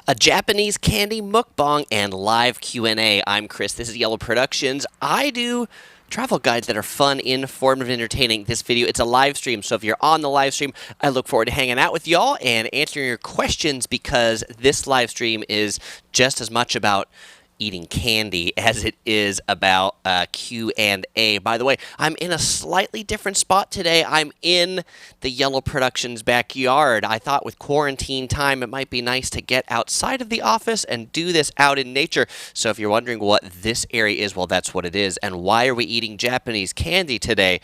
A Japanese candy mukbang and live Q&A. I'm Chris. This is Yellow Productions. I do travel guides that are fun, informative, and entertaining. This video, it's a live stream, so if you're on the live stream, I look forward to hanging out with y'all and answering your questions because this live stream is just as much about eating candy as it is about Q&A. By the way, I'm in a slightly different spot today. I'm in the Yellow Productions backyard. I thought with quarantine time, it might be nice to get outside of the office and do this out in nature. So if you're wondering what this area is, well, that's what it is. And why are we eating Japanese candy today?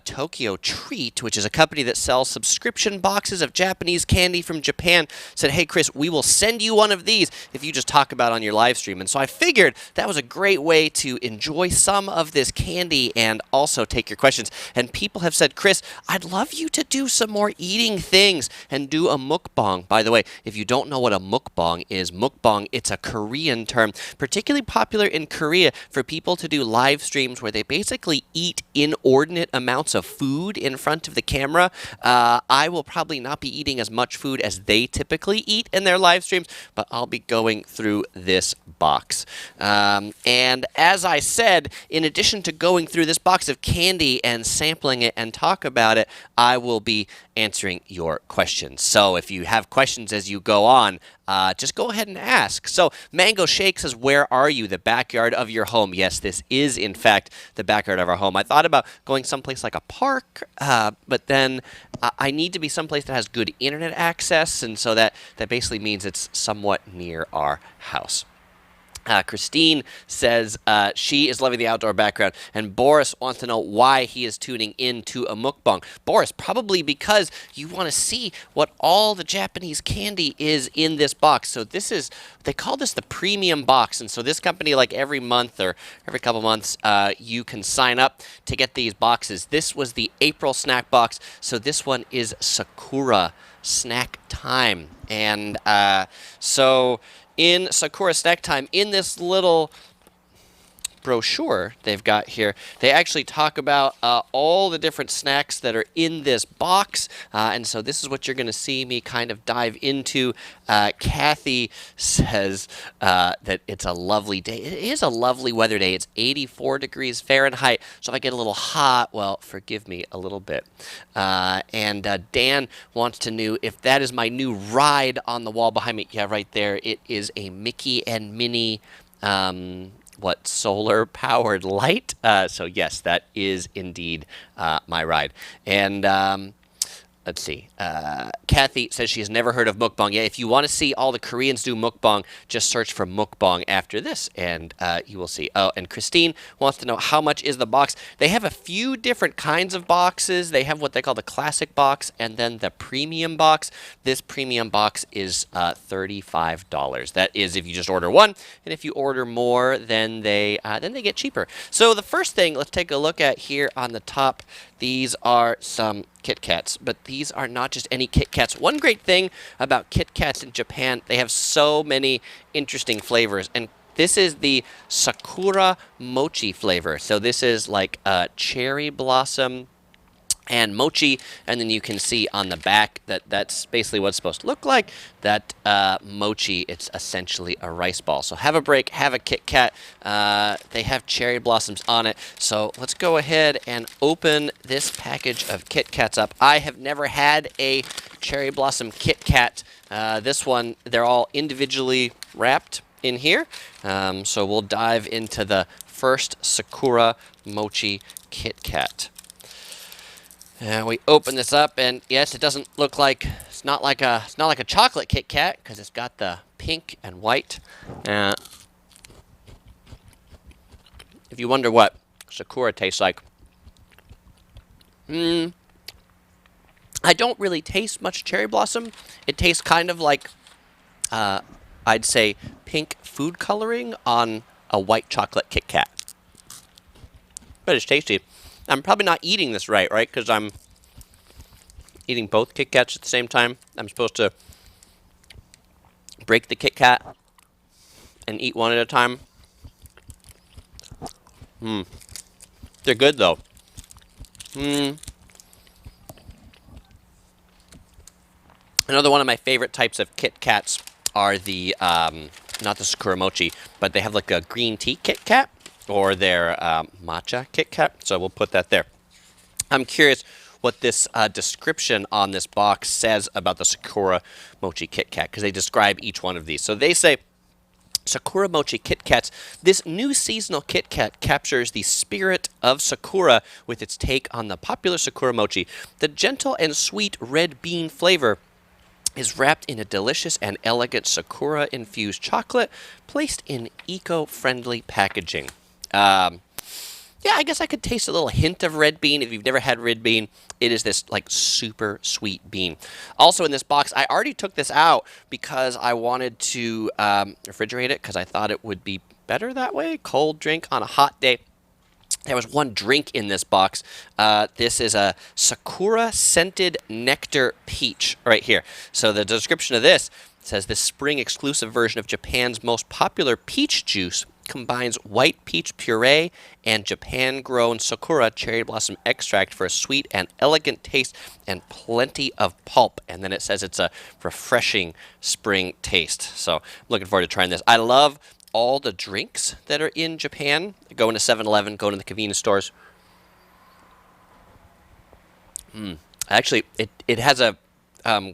Tokyo Treat, which is a company that sells subscription boxes of Japanese candy from Japan, said, hey, Chris, we will send you one of these if you just talk about on your live stream. And so I figured that was a great way to enjoy some of this candy and also take your questions. And people have said, Chris, I'd love you to do some more eating things and do a mukbang. By the way, if you don't know what a mukbang, it's a Korean term, particularly popular in Korea for people to do live streams where they basically eat inordinate amounts of food in front of the camera. I will probably not be eating as much food as they typically eat in their live streams, but I'll be going through this box. And as I said, in addition to going through this box of candy and sampling it and talk about it, I will be answering your questions. So if you have questions as you go on, just go ahead and ask. So Mango Shake says, where are you? The backyard of your home. Yes, this is, in fact, the backyard of our home. I thought about going someplace like a park, but then I need to be someplace that has good internet access, and so that basically means it's somewhat near our house. Christine says she is loving the outdoor background, and Boris wants to know why he is tuning in to a mukbang. Boris, probably because you want to see what all the Japanese candy is in this box. So this is, they call this the premium box, and so this company, like every month or every couple months, you can sign up to get these boxes. This was the April snack box, so this one is Sakura Snack Time. And so in Sakura Snack Time, in this little brochure they've got here, they actually talk about all the different snacks that are in this box, and so this is what you're going to see me kind of dive into. Kathy says that it's a lovely day. It is a lovely weather day. It's 84 degrees Fahrenheit, so if I get a little hot, well, forgive me a little bit. And Dan wants to know if that is my new ride on the wall behind me. Yeah, right there. It is a Mickey and Minnie solar-powered light. So yes, that is indeed my ride. And let's see. Kathy says she has never heard of mukbang. Yeah, if you want to see all the Koreans do mukbang, just search for mukbang after this, and you will see. Oh, and Christine wants to know how much is the box. They have a few different kinds of boxes. They have what they call the classic box and then the premium box. This premium box is $35. That is if you just order one, and if you order more, then they get cheaper. So the first thing, let's take a look at here on the top. These are some Kit Kats, but these are not just any Kit Kats. One great thing about Kit Kats in Japan, they have so many interesting flavors, and this is the Sakura Mochi flavor. So this is like cherry blossom and mochi, and then you can see on the back that that's basically what it's supposed to look like. That mochi, it's essentially a rice ball. So have a break, have a Kit Kat. They have cherry blossoms on it. So let's go ahead and open this package of Kit Kats up. I have never had a cherry blossom Kit Kat. This one, they're all individually wrapped in here. So we'll dive into the first Sakura Mochi Kit Kat. And we open this up, and yes, it doesn't look like it's not like a chocolate Kit Kat because it's got the pink and white. If you wonder what Sakura tastes like, I don't really taste much cherry blossom. It tastes kind of like I'd say pink food coloring on a white chocolate Kit Kat, but it's tasty. I'm probably not eating this right? Because I'm eating both Kit Kats at the same time. I'm supposed to break the Kit Kat and eat one at a time. They're good, though. Another one of my favorite types of Kit Kats are the, not the Sakura Mochi, but they have like a green tea Kit Kat or their matcha Kit Kat. So we'll put that there. I'm curious what this description on this box says about the Sakura Mochi Kit Kat, because they describe each one of these. So they say, Sakura Mochi Kit Kats. This new seasonal Kit Kat captures the spirit of Sakura with its take on the popular Sakura Mochi. The gentle and sweet red bean flavor is wrapped in a delicious and elegant Sakura-infused chocolate placed in eco-friendly packaging. Yeah, I guess I could taste a little hint of red bean. If you've never had red bean, it is this like super sweet bean. Also in this box, I already took this out because I wanted to refrigerate it because I thought it would be better that way. Cold drink on a hot day. There was one drink in this box. This is a Sakura Scented Nectar Peach right here. So the description of this says this spring exclusive version of Japan's most popular peach juice combines white peach puree and Japan-grown Sakura cherry blossom extract for a sweet and elegant taste and plenty of pulp. And then it says it's a refreshing spring taste. So I'm looking forward to trying this. I love all the drinks that are in Japan. Going to 7-Eleven, going to the convenience stores. Actually, it has a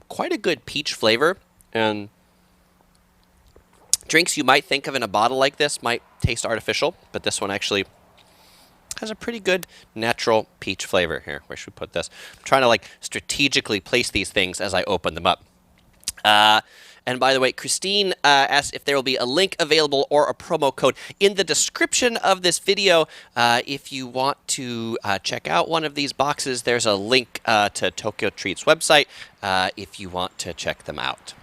quite a good peach flavor, and drinks you might think of in a bottle like this might taste artificial, but this one actually has a pretty good natural peach flavor. Here, where should we put this? I'm trying to like strategically place these things as I open them up. And by the way, Christine asked if there will be a link available or a promo code in the description of this video. If you want to check out one of these boxes, there's a link to Tokyo Treats website if you want to check them out.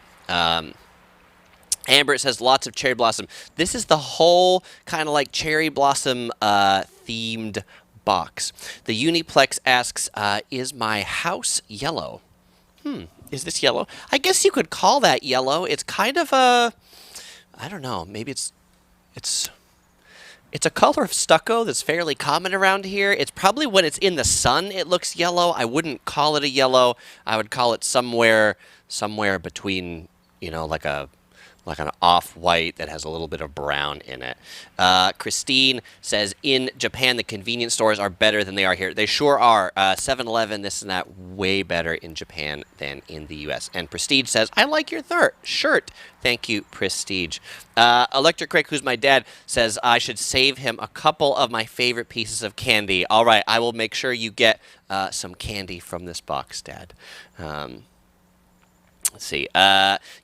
Amber says lots of cherry blossom. This is the whole kind of like cherry blossom themed box. The Uniplex asks, is my house yellow? Is this yellow? I guess you could call that yellow. It's kind of a, I don't know, maybe it's a color of stucco that's fairly common around here. It's probably when it's in the sun it looks yellow. I wouldn't call it a yellow. I would call it somewhere between, you know, like an off-white that has a little bit of brown in it. Christine says, in Japan, the convenience stores are better than they are here. They sure are. 7-Eleven, this and that, way better in Japan than in the U.S. And Prestige says, I like your shirt. Thank you, Prestige. Electric Crick, who's my dad, says I should save him a couple of my favorite pieces of candy. All right, I will make sure you get some candy from this box, Dad. Let's see.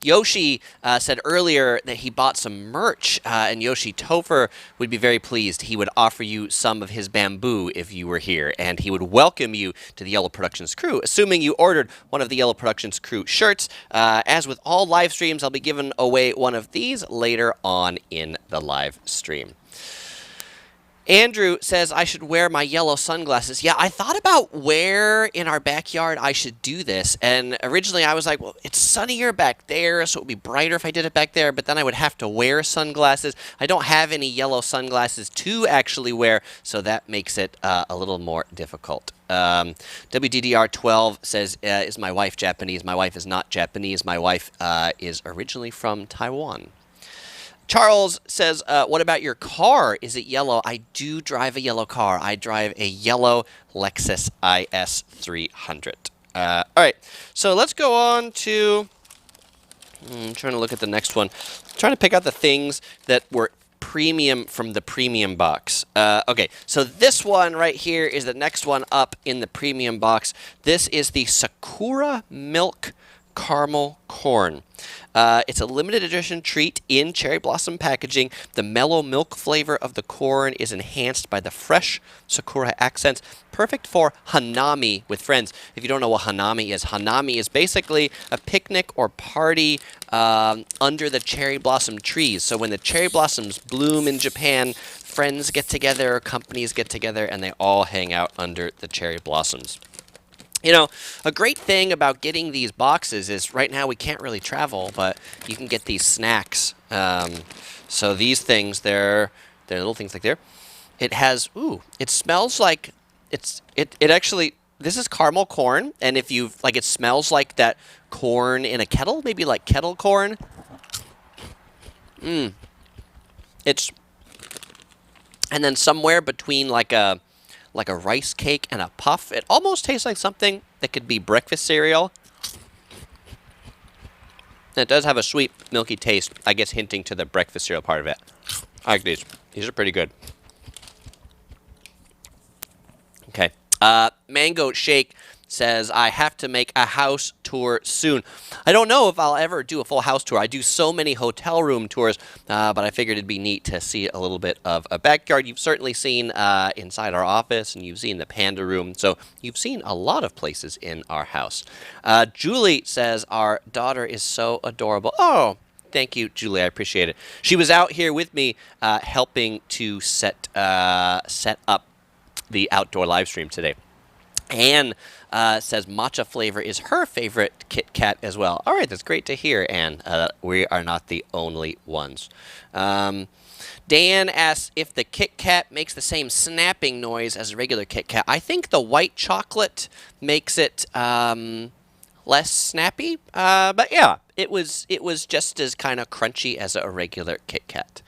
Yoshi said earlier that he bought some merch, and Yoshi Topher would be very pleased. He would offer you some of his bamboo if you were here, and he would welcome you to the Yellow Productions crew, assuming you ordered one of the Yellow Productions crew shirts. As with all live streams, I'll be giving away one of these later on in the live stream. Andrew says I should wear my yellow sunglasses. Yeah, I thought about where in our backyard I should do this. And originally I was like, well, it's sunnier back there, so it would be brighter if I did it back there. But then I would have to wear sunglasses. I don't have any yellow sunglasses to actually wear, so that makes it a little more difficult. WDDR12 says, is my wife Japanese? My wife is not Japanese. My wife is originally from Taiwan. Charles says, what about your car? Is it yellow? I do drive a yellow car. I drive a yellow Lexus IS 300. All right, so let's go on to, I'm trying to look at the next one. I'm trying to pick out the things that were premium from the premium box. Okay, so this one right here is the next one up in the premium box. This is the Sakura Milk Caramel Corn. It's a limited edition treat in cherry blossom packaging. The mellow milk flavor of the corn is enhanced by the fresh sakura accents, perfect for hanami with friends. If you don't know what hanami is basically a picnic or party under the cherry blossom trees. So when the cherry blossoms bloom in Japan, friends get together, companies get together, and they all hang out under the cherry blossoms. You know, a great thing about getting these boxes is right now we can't really travel, but you can get these snacks. So these things, they're little things like there. It has, it smells like, it actually this is caramel corn, and if you like, it smells like that corn in a kettle, maybe like kettle corn. It's, and then somewhere between like a rice cake and a puff, it almost tastes like something that could be breakfast cereal. And it does have a sweet, milky taste, I guess hinting to the breakfast cereal part of it. I like these. These are pretty good. Okay. Mango Shake says, I have to make a house tour soon. I don't know if I'll ever do a full house tour. I do so many hotel room tours, but I figured it'd be neat to see a little bit of a backyard. You've certainly seen inside our office, and you've seen the panda room, so you've seen a lot of places in our house. Julie says, our daughter is so adorable. Oh, thank you, Julie. I appreciate it. She was out here with me helping to set up the outdoor live stream today. Anne says matcha flavor is her favorite Kit Kat as well. All right, that's great to hear, Anne. We are not the only ones. Dan asks if the Kit Kat makes the same snapping noise as a regular Kit Kat. I think the white chocolate makes it less snappy, but yeah, it was just as kind of crunchy as a regular Kit Kat.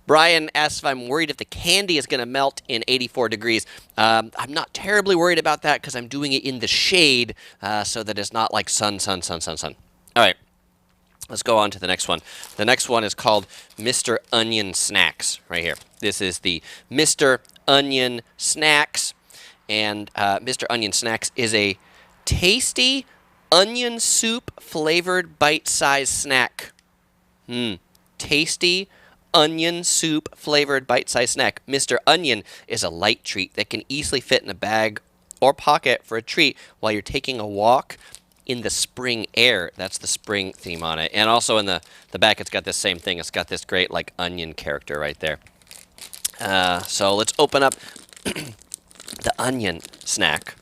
Brian asks if I'm worried if the candy is going to melt in 84 degrees. I'm not terribly worried about that because I'm doing it in the shade so that it's not like sun. All right, let's go on to the next one. The next one is called Mr. Onion Snacks right here. This is the Mr. Onion Snacks, and Mr. Onion Snacks is a tasty onion soup flavored bite-sized snack. Tasty onion soup flavored bite-sized snack. Mr. Onion is a light treat that can easily fit in a bag or pocket for a treat while you're taking a walk in the spring air. That's the spring theme on it. And also in the back, it's got this same thing. It's got this great like onion character right there. So let's open up the onion snack.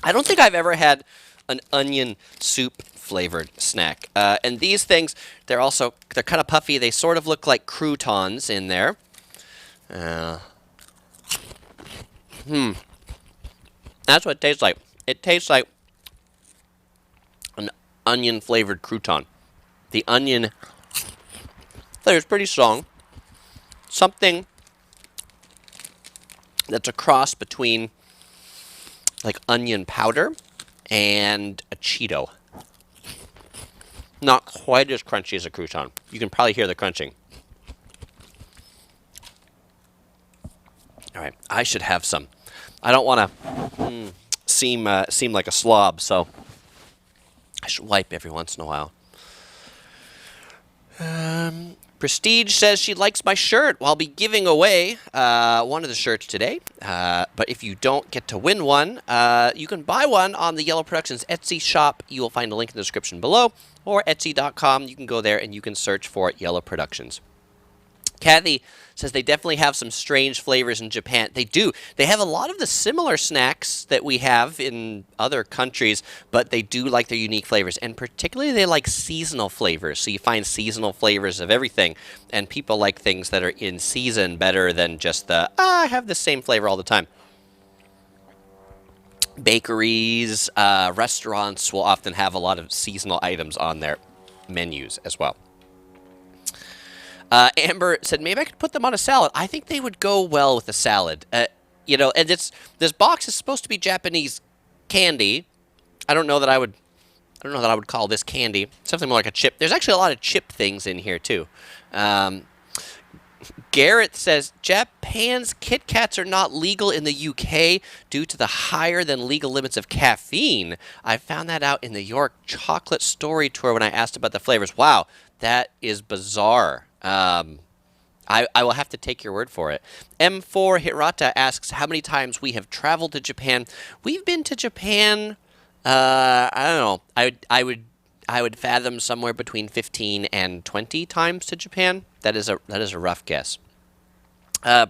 I don't think I've ever had an onion soup flavored snack. And these things, they're kind of puffy. They sort of look like croutons in there. That's what it tastes like. It tastes like an onion flavored crouton. The onion flavor is pretty strong. Something that's a cross between like onion powder and a Cheeto. Not quite as crunchy as a crouton. You can probably hear the crunching. All right, I should have some. I don't want to seem like a slob, so I should wipe every once in a while. Prestige says she likes my shirt. Well, I'll be giving away one of the shirts today. But if you don't get to win one, you can buy one on the Yellow Productions Etsy shop. You will find a link in the description below, or Etsy.com. You can go there and you can search for Yellow Productions. Kathy says they definitely have some strange flavors in Japan. They do. They have a lot of the similar snacks that we have in other countries, but they do like their unique flavors. And particularly they like seasonal flavors. So you find seasonal flavors of everything. And people like things that are in season better than just I have the same flavor all the time. Bakeries, restaurants will often have a lot of seasonal items on their menus as well. Amber said, maybe I could put them on a salad. I think they would go well with a salad. And this box is supposed to be Japanese candy. I don't know that I would call this candy. Something more like a chip. There's actually a lot of chip things in here too. Garrett says, Japan's Kit Kats are not legal in the UK due to the higher than legal limits of caffeine. I found that out in the York Chocolate Story Tour when I asked about the flavors. Wow, that is bizarre. I will have to take your word for it. M4 Hirata asks how many times we have traveled to Japan. We've been to Japan, I don't know. I would fathom somewhere between 15 and 20 times to Japan. That is a rough guess.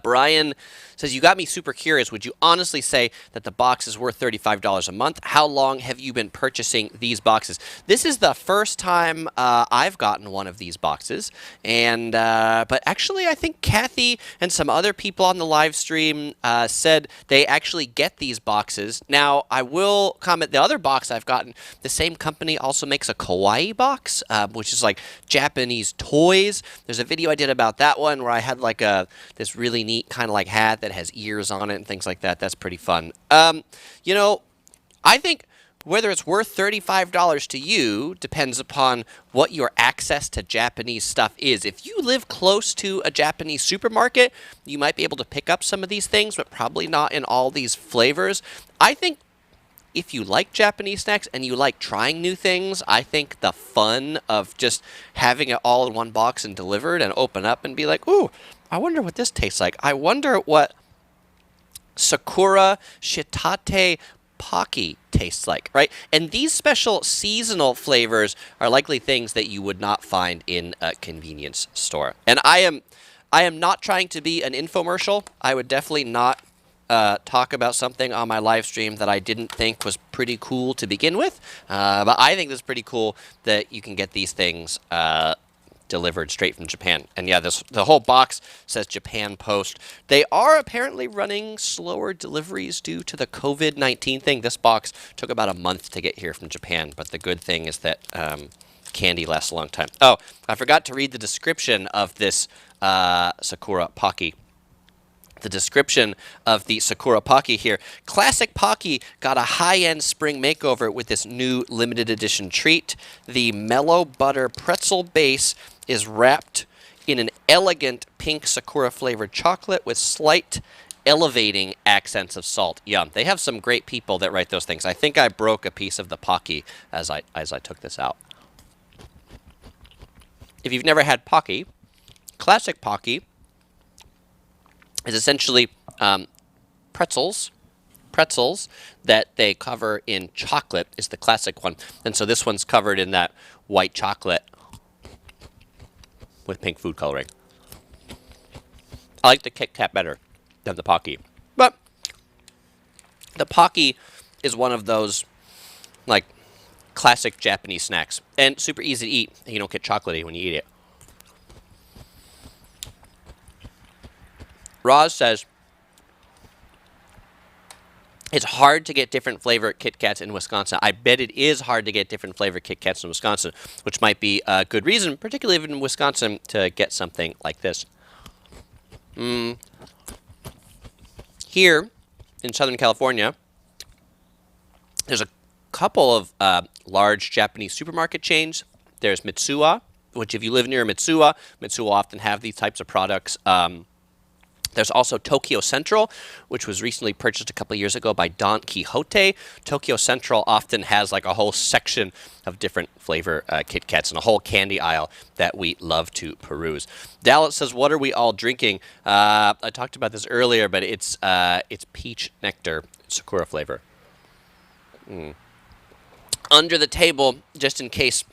Brian says, you got me super curious. Would you honestly say that the box is worth $35 a month? How long have you been purchasing these boxes? This is the first time I've gotten one of these boxes. And but actually, I think Kathy and some other people on the live stream said they actually get these boxes. Now, I will comment, the other box I've gotten, the same company also makes a kawaii box, which is like Japanese toys. There's a video I did about that one where I had like this really neat kind of like hat that has ears on it and things like that. That's pretty fun. You know, I think whether it's worth $35 to you depends upon what your access to Japanese stuff is. If you live close to a Japanese supermarket, you might be able to pick up some of these things, but probably not in all these flavors. I think if you like Japanese snacks and you like trying new things, I think the fun of just having it all in one box and delivered and open up and be like, ooh, I wonder what this tastes like. I wonder what Sakura Shitate Pocky tastes like, right? And these special seasonal flavors are likely things that you would not find in a convenience store. And I am not trying to be an infomercial. I would definitely not talk about something on my live stream that I didn't think was pretty cool to begin with. But I think it's pretty cool that you can get these things delivered straight from Japan. And yeah, the whole box says Japan Post. They are apparently running slower deliveries due to the COVID-19 thing. This box took about a month to get here from Japan, but the good thing is that candy lasts a long time. Oh, I forgot to read the description of this Sakura Pocky. The description of the Sakura Pocky here. Classic Pocky got a high-end spring makeover with this new limited edition treat. The mellow butter pretzel base is wrapped in an elegant pink Sakura flavored chocolate with slight elevating accents of salt. Yum. They have some great people that write those things. I think I broke a piece of the Pocky as I took this out. If you've never had Pocky, classic Pocky is essentially pretzels that they cover in chocolate is the classic one. And so this one's covered in that white chocolate with pink food coloring. I like the Kit Kat better than the Pocky. But the Pocky is one of those like classic Japanese snacks and super easy to eat. You don't get chocolatey when you eat it. Roz says, it's hard to get different flavor Kit Kats in Wisconsin. I bet it is hard to get different flavor Kit Kats in Wisconsin, which might be a good reason, particularly in Wisconsin, to get something like this. Here in Southern California, there's a couple of large Japanese supermarket chains. There's Mitsuwa, which if you live near Mitsuwa will often have these types of products. There's also Tokyo Central, which was recently purchased a couple of years ago by Don Quixote. Tokyo Central often has like a whole section of different flavor Kit Kats and a whole candy aisle that we love to peruse. Dallas says, what are we all drinking? I talked about this earlier, but it's peach nectar, Sakura flavor. Under the table, just in case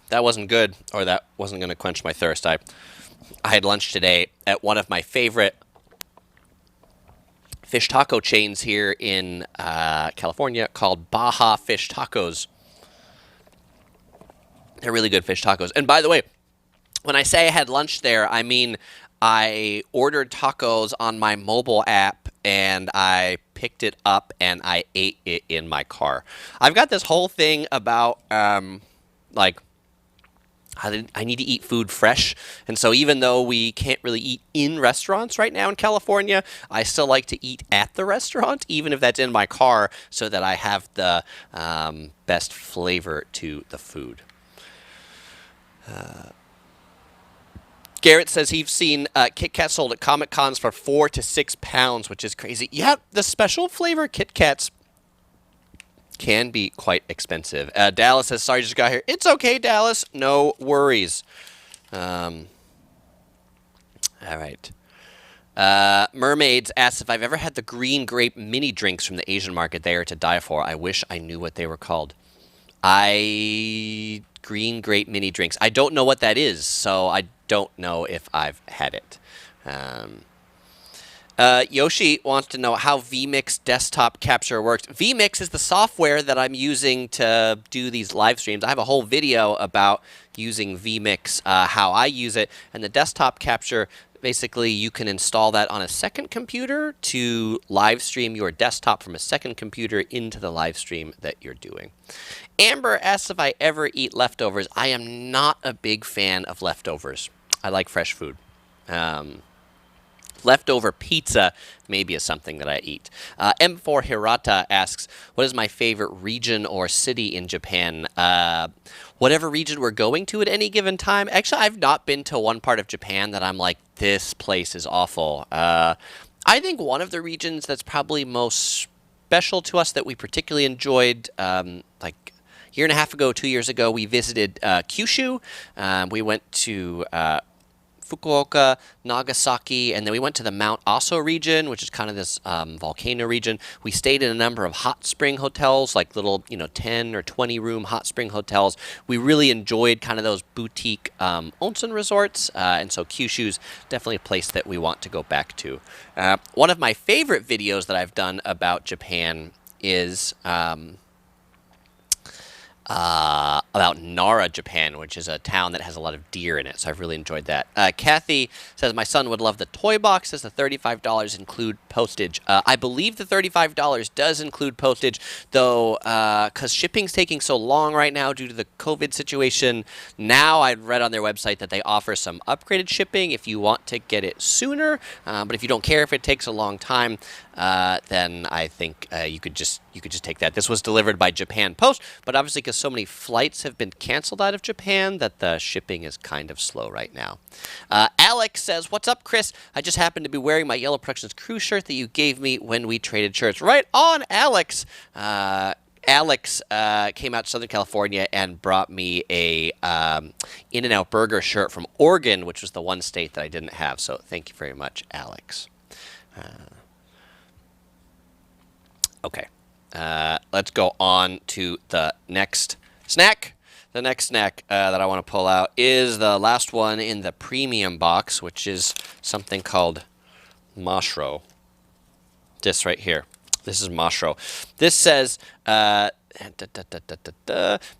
that wasn't good or that wasn't going to quench my thirst, I had lunch today at one of my favorite fish taco chains here in California called Baja Fish Tacos. They're really good fish tacos. And by the way, when I say I had lunch there, I mean I ordered tacos on my mobile app and I picked it up and I ate it in my car. I've got this whole thing about I need to eat food fresh. And so even though we can't really eat in restaurants right now in California, I still like to eat at the restaurant, even if that's in my car, so that I have the best flavor to the food. Garrett says he's seen Kit Kats sold at Comic Cons for £4 to £6, which is crazy. Yeah, the special flavor Kit Kats can be quite expensive. Dallas says, sorry, just got here. It's okay, Dallas. No worries. All right. Mermaids asks if I've ever had the green grape mini drinks from the Asian market. They are to die for. I wish I knew what they were called. Green grape mini drinks. I don't know what that is, so I don't know if I've had it. Yoshi wants to know how vMix desktop capture works. vMix is the software that I'm using to do these live streams. I have a whole video about using vMix, how I use it, and the desktop capture. Basically, you can install that on a second computer to live stream your desktop from a second computer into the live stream that you're doing. Amber asks if I ever eat leftovers. I am not a big fan of leftovers. I like fresh food. Leftover pizza maybe is something that I eat. M4 Hirata asks, what is my favorite region or city in Japan? Whatever region we're going to at any given time. Actually, I've not been to one part of Japan that I'm like, this place is awful. I think one of the regions that's probably most special to us that we particularly enjoyed, like a year and a half ago, 2 years ago, we visited Kyushu. We went to Fukuoka, Nagasaki, and then we went to the Mount Aso region, which is kind of this volcano region. We stayed in a number of hot spring hotels, like little, 10 or 20 room hot spring hotels. We really enjoyed kind of those boutique onsen resorts, and so Kyushu's definitely a place that we want to go back to. One of my favorite videos that I've done about Japan is about Nara, Japan, which is a town that has a lot of deer in it. So I've really enjoyed that. Kathy says, my son would love the toy box. Does the $35 include postage? I believe the $35 does include postage, though, because shipping's taking so long right now due to the COVID situation. Now I read on their website that they offer some upgraded shipping if you want to get it sooner. But if you don't care if it takes a long time, then I think you could just take that. This was delivered by Japan Post, but obviously because so many flights have been canceled out of Japan that the shipping is kind of slow right now. Alex says, what's up, Chris? I just happened to be wearing my Yellow Productions crew shirt that you gave me when we traded shirts. Right on, Alex. Alex came out to Southern California and brought me a In-N-Out Burger shirt from Oregon, which was the one state that I didn't have. So thank you very much, Alex. Okay, let's go on to the next snack. The next snack that I want to pull out is the last one in the premium box, which is something called Mashro. This right here. This is Mashro. This says,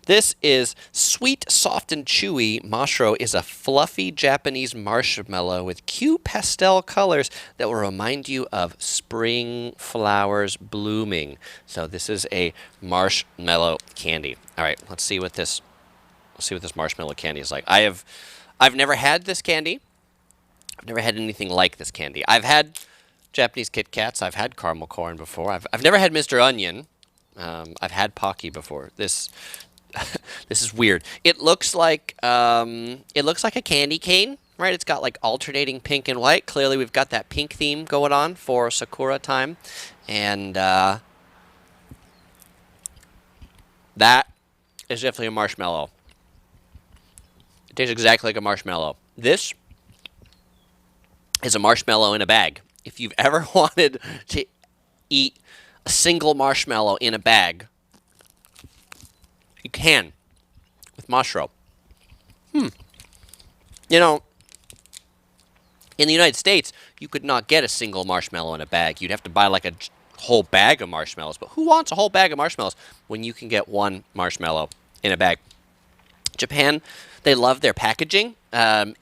this is sweet, soft, and chewy. Mashro is a fluffy Japanese marshmallow with cute pastel colors that will remind you of spring flowers blooming. So this is a marshmallow candy. All right, let's see what this marshmallow candy is like. I've never had this candy. I've never had anything like this candy. I've had Japanese Kit Kats. I've had caramel corn before. I've never had Mr. Onion. I've had Pocky before. This is weird. It looks like a candy cane, right? It's got like alternating pink and white. Clearly, we've got that pink theme going on for Sakura time, and that is definitely a marshmallow. It tastes exactly like a marshmallow. This is a marshmallow in a bag. If you've ever wanted to eat a single marshmallow in a bag, you can with Mashro. In the United States, you could not get a single marshmallow in a bag. You'd have to buy like a whole bag of marshmallows. But who wants a whole bag of marshmallows when you can get one marshmallow in a bag? Japan, they love their packaging.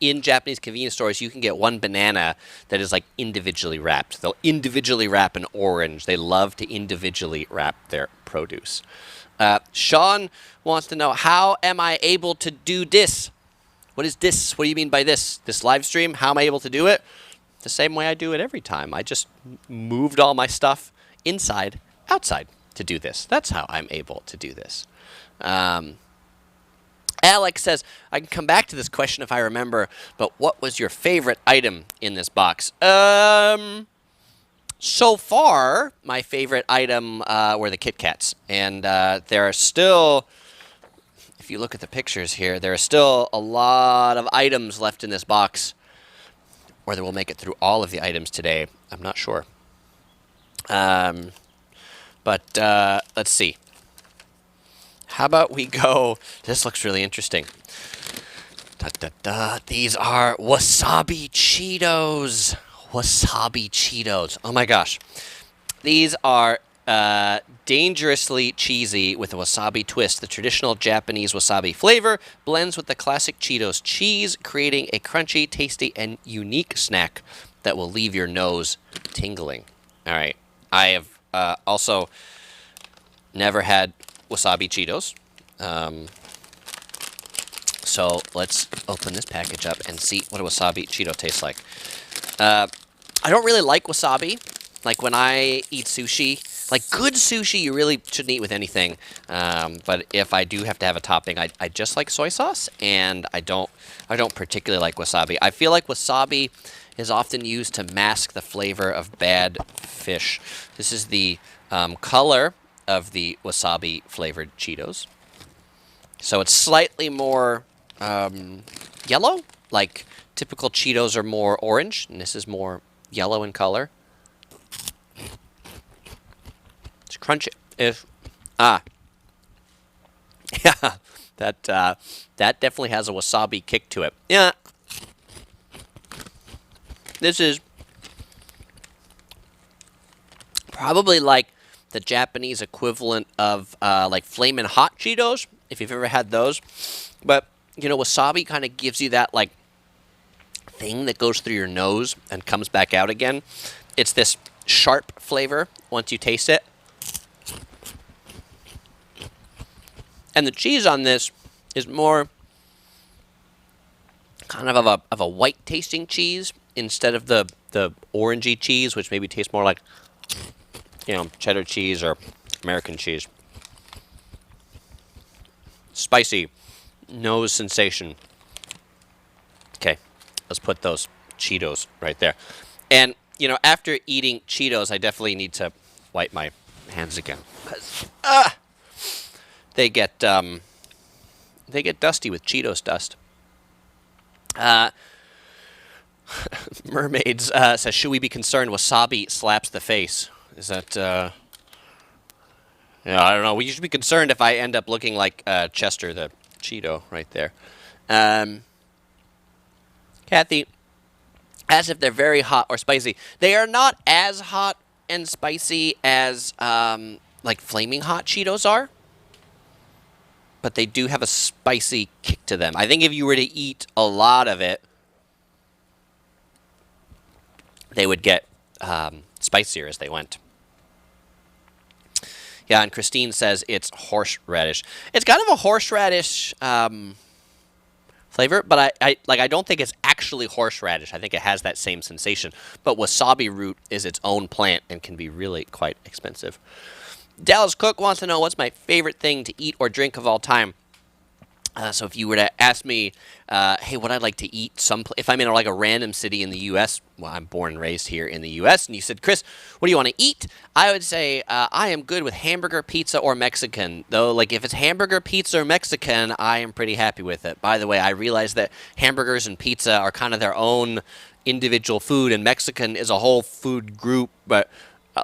In Japanese convenience stores, you can get one banana that is like individually wrapped. They'll individually wrap an orange. They love to individually wrap their produce. Sean wants to know, how am I able to do this? What is this? What do you mean by this? This live stream? How am I able to do it? The same way I do it every time. I just moved all my stuff inside, outside to do this. That's how I'm able to do this. Alex says, I can come back to this question if I remember, but what was your favorite item in this box? So far, my favorite item were the Kit Kats. And there are still, if you look at the pictures here, there are still a lot of items left in this box. Whether we'll make it through all of the items today, I'm not sure. But let's see. How about we go... This looks really interesting. These are Wasabi Cheetos. Wasabi Cheetos. Oh my gosh. These are dangerously cheesy with a wasabi twist. The traditional Japanese wasabi flavor blends with the classic Cheetos cheese, creating a crunchy, tasty, and unique snack that will leave your nose tingling. All right. I have also never had Wasabi Cheetos. So let's open this package up and see what a Wasabi Cheeto tastes like. I don't really like wasabi. Like when I eat sushi, like good sushi, you really shouldn't eat with anything. But if I do have to have a topping, I just like soy sauce, and I don't particularly like wasabi. I feel like wasabi is often used to mask the flavor of bad fish. This is the color of the wasabi flavored Cheetos. So it's slightly more yellow. Like typical Cheetos are more orange, and this is more yellow in color. It's crunchy. Yeah, that definitely has a wasabi kick to it. Yeah, this is probably like the Japanese equivalent of like Flamin' Hot Cheetos, if you've ever had those. But you know, wasabi kind of gives you that like thing that goes through your nose and comes back out again. It's this sharp flavor once you taste it. And the cheese on this is more kind of a white tasting cheese instead of the orangey cheese, which maybe tastes more like, you know, cheddar cheese or American cheese. Spicy nose sensation. Okay, let's put those Cheetos right there. And you know, after eating Cheetos, I definitely need to wipe my hands again. They get dusty with Cheetos dust. Mermaids says, should we be concerned wasabi slaps the face? Is that, yeah, I don't know. We should be concerned if I end up looking like Chester the Cheeto right there. Kathy, as if they're very hot or spicy. They are not as hot and spicy as like Flaming Hot Cheetos are, but they do have a spicy kick to them. I think if you were to eat a lot of it, they would get spicier as they went. Yeah, and Christine says it's horseradish. It's kind of a horseradish flavor, but I don't think it's actually horseradish. I think it has that same sensation. But wasabi root is its own plant and can be really quite expensive. Dallas Cook wants to know what's my favorite thing to eat or drink of all time. So if you were to ask me, hey, what I'd like to eat, if I'm in like a random city in the U.S., well, I'm born and raised here in the U.S., and you said, Chris, what do you want to eat? I would say I am good with hamburger, pizza, or Mexican. Though, like, if it's hamburger, pizza, or Mexican, I am pretty happy with it. By the way, I realize that hamburgers and pizza are kind of their own individual food, and Mexican is a whole food group, but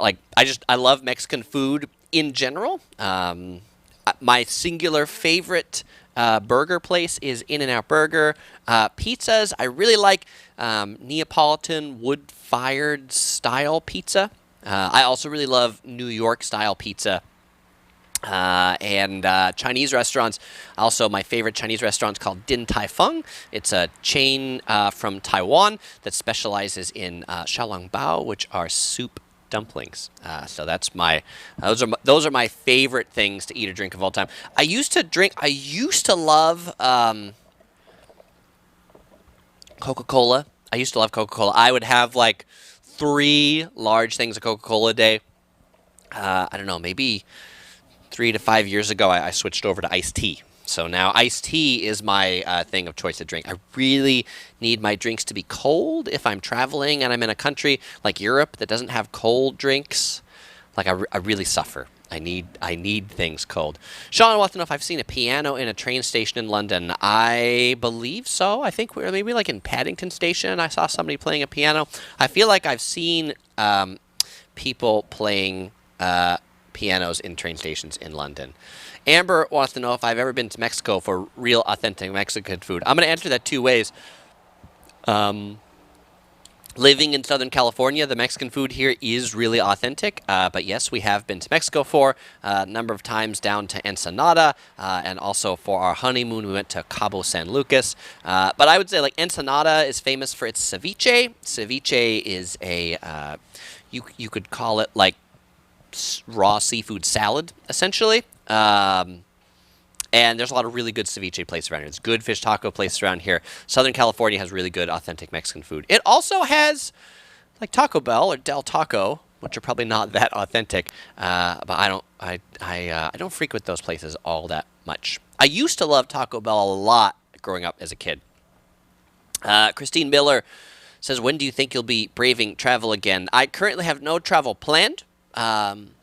like, I love Mexican food in general. My singular favorite burger place is In-N-Out Burger. Pizzas, I really like Neapolitan wood-fired style pizza. I also really love New York style pizza. And Chinese restaurants. Also, my favorite Chinese restaurant is called Din Tai Fung. It's a chain from Taiwan that specializes in xiaolongbao, which are soup dumplings. So that's those are my favorite things to eat or drink of all time. I used to love Coca-Cola. I used to love Coca-Cola. I would have like 3 large things of Coca-Cola a day. I don't know, maybe 3 to 5 years ago, I switched over to iced tea. So now iced tea is my thing of choice to drink. I really need my drinks to be cold if I'm traveling and I'm in a country like Europe that doesn't have cold drinks. Like I really suffer. I need things cold. Sean wants to know if I've seen a piano in a train station in London. I believe so. I think we're maybe like in Paddington Station. I saw somebody playing a piano. I feel like I've seen people playing pianos in train stations in London. Amber wants to know if I've ever been to Mexico for real, authentic Mexican food. I'm going to answer that 2 ways. Living in Southern California, the Mexican food here is really authentic. But yes, we have been to Mexico for a number of times, down to Ensenada, and also for our honeymoon, we went to Cabo San Lucas. But I would say like Ensenada is famous for its ceviche. Ceviche is a you could call it like raw seafood salad, essentially. And there's a lot of really good ceviche places around here. There's good fish taco places around here. Southern California has really good, authentic Mexican food. It also has, like Taco Bell or Del Taco, which are probably not that authentic. But I don't frequent those places all that much. I used to love Taco Bell a lot growing up as a kid. Christine Miller says, when do you think you'll be braving travel again? I currently have no travel planned.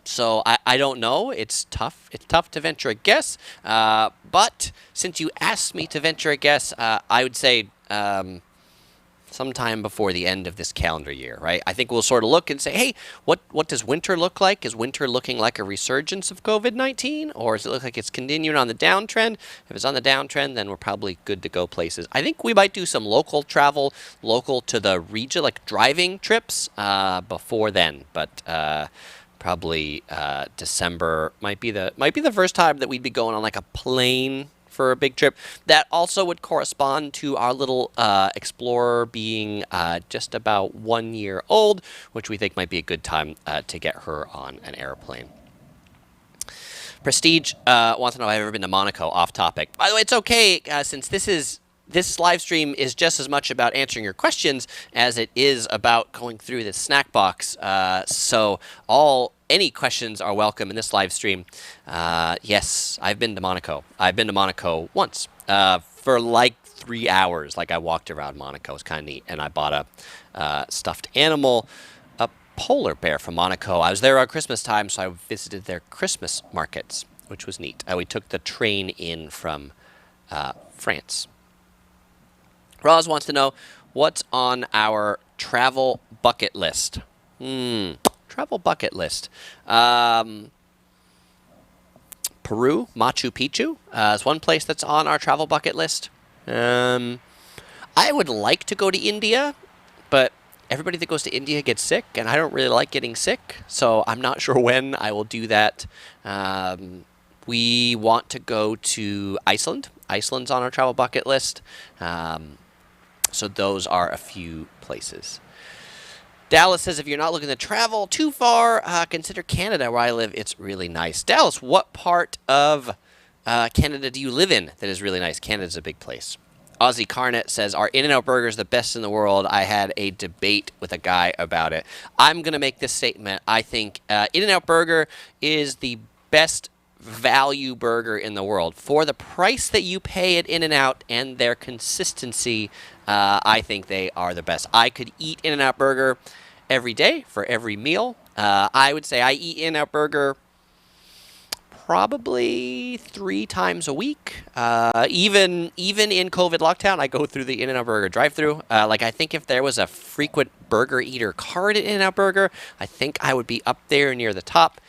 So I don't know. It's tough. It's tough to venture a guess. But since you asked me to venture a guess, I would say sometime before the end of this calendar year, right? I think we'll sort of look and say, hey, what does winter look like? Is winter looking like a resurgence of COVID-19? Or does it look like it's continuing on the downtrend? If it's on the downtrend, then we're probably good to go places. I think we might do some local travel, local to the region, like driving trips before then. But probably December might be the first time that we'd be going on like a plane for a big trip. That also would correspond to our little Explorer being just about 1 year old, which we think might be a good time to get her on an airplane. Prestige wants to know if I've ever been to Monaco. Off topic. By the way, it's okay since this live stream is just as much about answering your questions as it is about going through this snack box. So any questions are welcome in this live stream. Yes, I've been to Monaco. I've been to Monaco once for like 3 hours. Like I walked around Monaco. It was kind of neat. And I bought a stuffed animal, a polar bear from Monaco. I was there around Christmas time, so I visited their Christmas markets, which was neat. We took the train in from France. Roz wants to know, what's on our travel bucket list? Travel bucket list. Peru, Machu Picchu is one place that's on our travel bucket list. I would like to go to India, but everybody that goes to India gets sick, and I don't really like getting sick, so I'm not sure when I will do that. We want to go to Iceland. Iceland's on our travel bucket list. So those are a few places. Dallas says, if you're not looking to travel too far, consider Canada, where I live. It's really nice. Dallas, what part of Canada do you live in that is really nice? Canada's a big place. Ozzy Carnett says, are In-N-Out burgers the best in the world? I had a debate with a guy about it. I'm going to make this statement. I think In-N-Out Burger is the best value burger in the world. For the price that you pay at In-N-Out and their consistency, I think they are the best. I could eat In-N-Out Burger every day for every meal. I would say I eat In-N-Out Burger probably 3 times a week. Even in COVID lockdown, I go through the In-N-Out Burger drive-thru. I think if there was a frequent burger eater card at In-N-Out Burger, I think I would be up there near the top.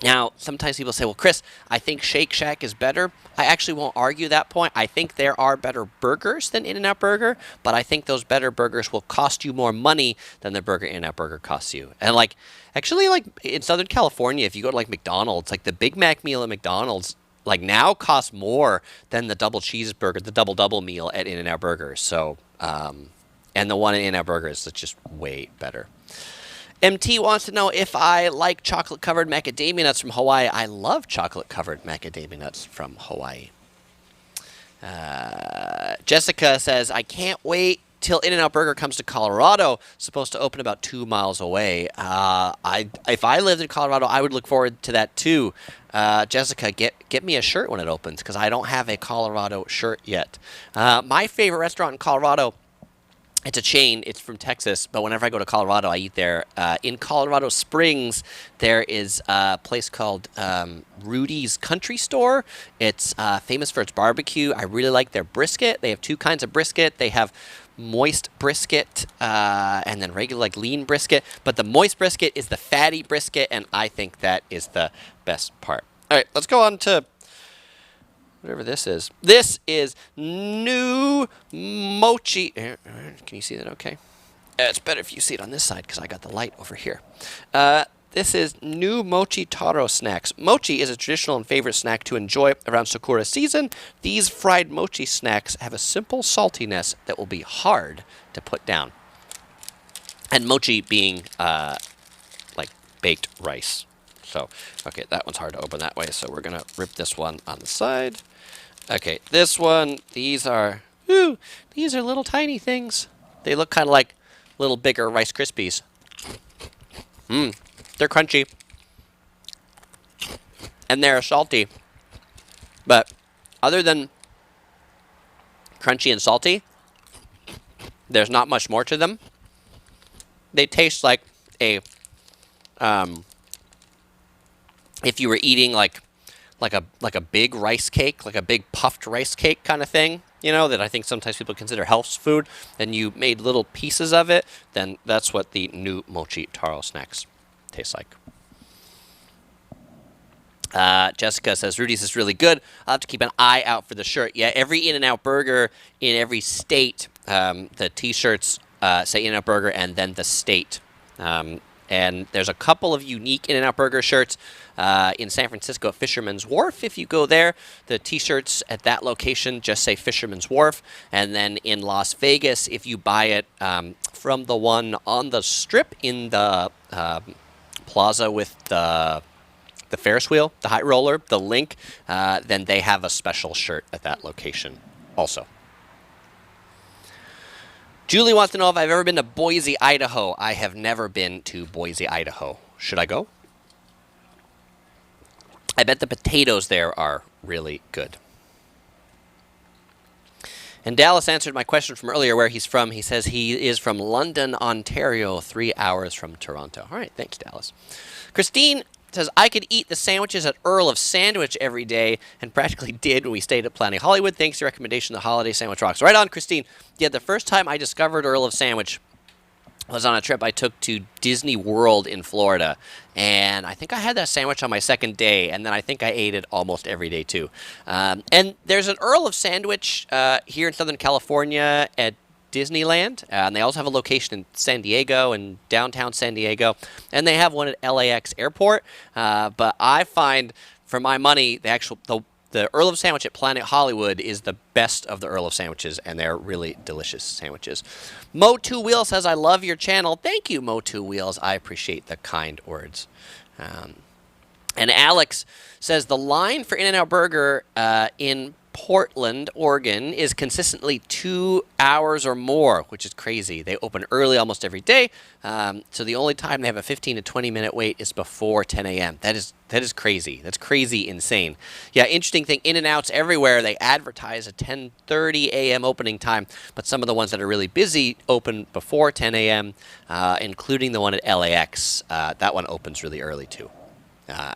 Now, sometimes people say, well, Chris, I think Shake Shack is better. I actually won't argue that point. I think there are better burgers than In-N-Out Burger, but I think those better burgers will cost you more money than the burger In-N-Out Burger costs you. And, actually, in Southern California, if you go to, McDonald's, the Big Mac meal at McDonald's, now costs more than the double cheeseburger, the double meal at In-N-Out Burger. So, and the one at In-N-Out Burger is just way better. MT wants to know if I like chocolate-covered macadamia nuts from Hawaii. I love chocolate-covered macadamia nuts from Hawaii. Jessica says, I can't wait till In-N-Out Burger comes to Colorado. Supposed to open about 2 miles away. If I lived in Colorado, I would look forward to that too. Jessica, get me a shirt when it opens, because I don't have a Colorado shirt yet. My favorite restaurant in Colorado, it's a chain. It's from Texas, but whenever I go to Colorado, I eat there. In Colorado Springs, there is a place called Rudy's Country Store. It's famous for its barbecue. I really like their brisket. They have 2 kinds of brisket. They have moist brisket and then regular lean brisket. But the moist brisket is the fatty brisket, and I think that is the best part. All right, let's go on to whatever this is. This is new mochi. Can you see that okay? It's better if you see it on this side because I got the light over here. This is new mochi Taro snacks. Mochi is a traditional and favorite snack to enjoy around Sakura season. These fried mochi snacks have a simple saltiness that will be hard to put down. And mochi being like baked rice. So, okay, that one's hard to open that way, so we're going to rip this one on the side. Okay, this one, these are little tiny things. They look kind of like little bigger Rice Krispies. They're crunchy. And they're salty. But other than crunchy and salty, there's not much more to them. They taste like a, if you were eating like a big rice cake, like a big puffed rice cake kind of thing, you know, that I think sometimes people consider health food, and you made little pieces of it, then that's what the new mochi Taro snacks taste like. Jessica says, Rudy's is really good. I'll have to keep an eye out for the shirt. Yeah, every In-N-Out Burger in every state, the T-shirts say In-N-Out Burger and then the state. And there's a couple of unique In-N-Out Burger shirts in San Francisco at Fisherman's Wharf. If you go there, the T-shirts at that location just say Fisherman's Wharf. And then in Las Vegas, if you buy it from the one on the Strip in the plaza with the Ferris wheel, the high roller, the link, then they have a special shirt at that location also. Julie wants to know if I've ever been to Boise, Idaho. I have never been to Boise, Idaho. Should I go? I bet the potatoes there are really good. And Dallas answered my question from earlier where he's from. He says he is from London, Ontario, 3 hours from Toronto. All right, thanks, Dallas. Christine says, I could eat the sandwiches at Earl of Sandwich every day, and practically did when we stayed at Planet Hollywood. Thanks to your recommendation, the holiday sandwich rocks. Right on, Christine. Yeah, the first time I discovered Earl of Sandwich was on a trip I took to Disney World in Florida, and I think I had that sandwich on my second day, and then I think I ate it almost every day too. And there's an Earl of Sandwich here in Southern California at Disneyland, and they also have a location in San Diego and downtown San Diego, and they have one at LAX Airport. But I find, for my money, the Earl of Sandwich at Planet Hollywood is the best of the Earl of Sandwiches, and they're really delicious sandwiches. Mo2 Wheel says, I love your channel. Thank you, Mo2 Wheels. I appreciate the kind words. And Alex says, the line for In-N-Out Burger in Portland, Oregon, is consistently 2 hours or more, which is crazy. They open early almost every day, so the only time they have a 15 to 20 minute wait is before 10 a.m. That is crazy. That's crazy insane. Yeah, interesting thing, In-N-Outs everywhere, they advertise a 10:30 a.m. opening time, but some of the ones that are really busy open before 10 a.m., including the one at LAX. That one opens really early too.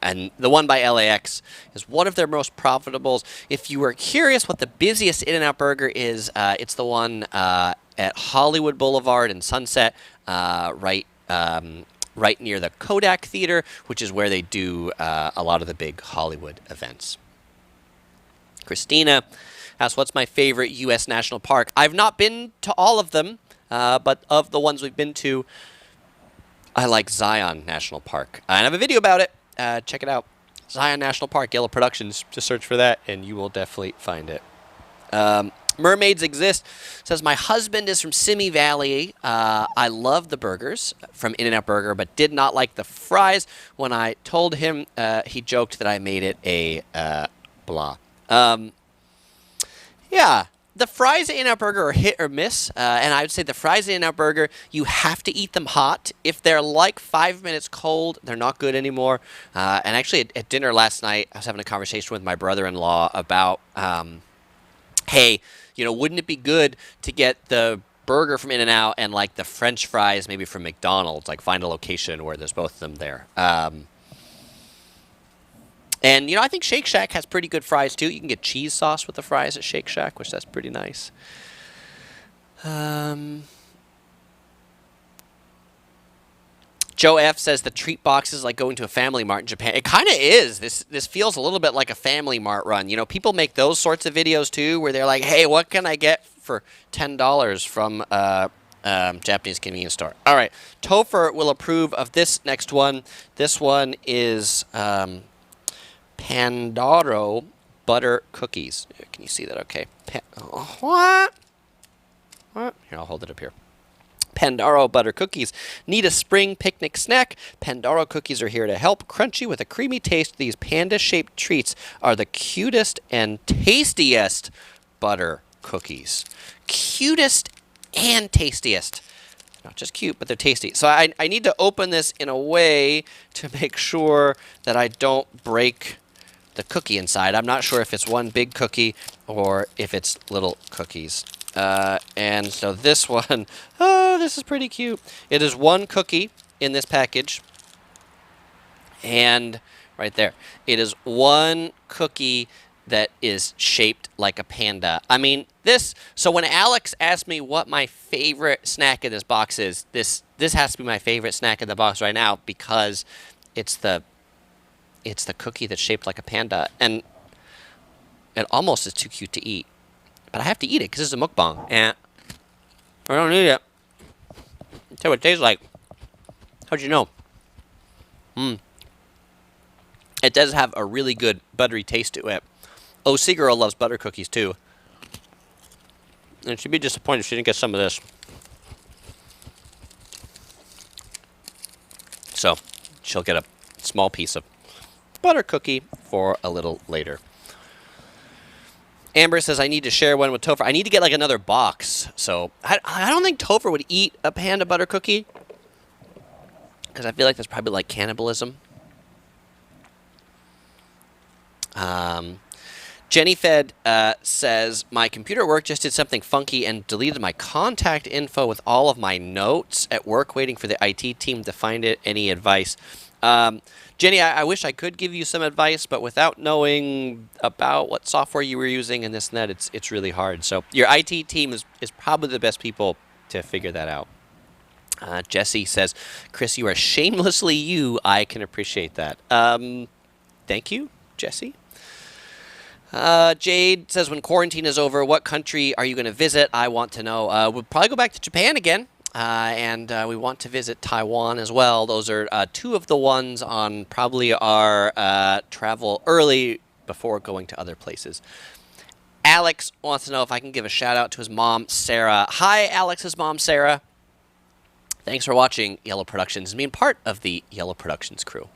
And the one by LAX is one of their most profitables. If you were curious what the busiest In-N-Out Burger is, it's the one at Hollywood Boulevard and Sunset, right near the Kodak Theater, which is where they do a lot of the big Hollywood events. Christina asks, what's my favorite U.S. national park? I've not been to all of them, but of the ones we've been to, I like Zion National Park. And I have a video about it. Check it out. Zion National Park, Yellow Productions. Just search for that, and you will definitely find it. Mermaids Exist says, my husband is from Simi Valley. I love the burgers from In-N-Out Burger, but did not like the fries. When I told him, he joked that I made it a blah. Yeah. The fries at In-N-Out Burger are hit or miss, and I would say the fries at In-N-Out Burger, you have to eat them hot. If they're like 5 minutes cold, they're not good anymore. And actually, at dinner last night, I was having a conversation with my brother-in-law about, hey, wouldn't it be good to get the burger from In-N-Out and like the French fries maybe from McDonald's, like find a location where there's both of them there. And, I think Shake Shack has pretty good fries, too. You can get cheese sauce with the fries at Shake Shack, which that's pretty nice. Joe F says the treat box is like going to a Family Mart in Japan. It kind of is. This feels a little bit like a Family Mart run. You know, people make those sorts of videos too, where they're like, "Hey, what can I get for $10 from Japanese convenience store?" All right, Topher will approve of this next one. This one is Pandoro butter cookies. Can you see that? Okay. What? Here, I'll hold it up here. Pandoro butter cookies. Need a spring picnic snack? Pandoro cookies are here to help. Crunchy with a creamy taste, these panda-shaped treats are the cutest and tastiest butter cookies. Cutest and tastiest. Not just cute, but they're tasty. So I need to open this in a way to make sure that I don't break the cookie inside. I'm not sure if it's one big cookie or if it's little cookies. And so this one, oh, this is pretty cute. It is one cookie in this package. And right there, it is one cookie that is shaped like a panda. I mean, so when Alex asked me what my favorite snack in this box is, this has to be my favorite snack in the box right now because it's the cookie that's shaped like a panda. And it almost is too cute to eat. But I have to eat it because it's a mukbang. And I don't need it. I'll tell you what it tastes like. How'd you know? It does have a really good buttery taste to it. OC Girl loves butter cookies too. And she'd be disappointed if she didn't get some of this. So, she'll get a small piece of butter cookie for a little later. Amber says, I need to share one with Topher. I need to get like another box. So I don't think Topher would eat a panda butter cookie. Because I feel like that's probably like cannibalism. Jenny Fed says, my computer at work just did something funky and deleted my contact info with all of my notes at work, waiting for the IT team to find it. Any advice? Jenny, I wish I could give you some advice, but without knowing about what software you were using and this and that, it's really hard. So your IT team is probably the best people to figure that out. Jesse says, Chris, you are shamelessly you. I can appreciate that. Thank you, Jesse. Jade says, when quarantine is over, what country are you going to visit? I want to know. We'll probably go back to Japan again. And we want to visit Taiwan as well. Those are two of the ones on probably our travel early before going to other places. Alex wants to know if I can give a shout out to his mom, Sarah. Hi, Alex's mom, Sarah. Thanks for watching Yellow Productions and being part of the Yellow Productions crew.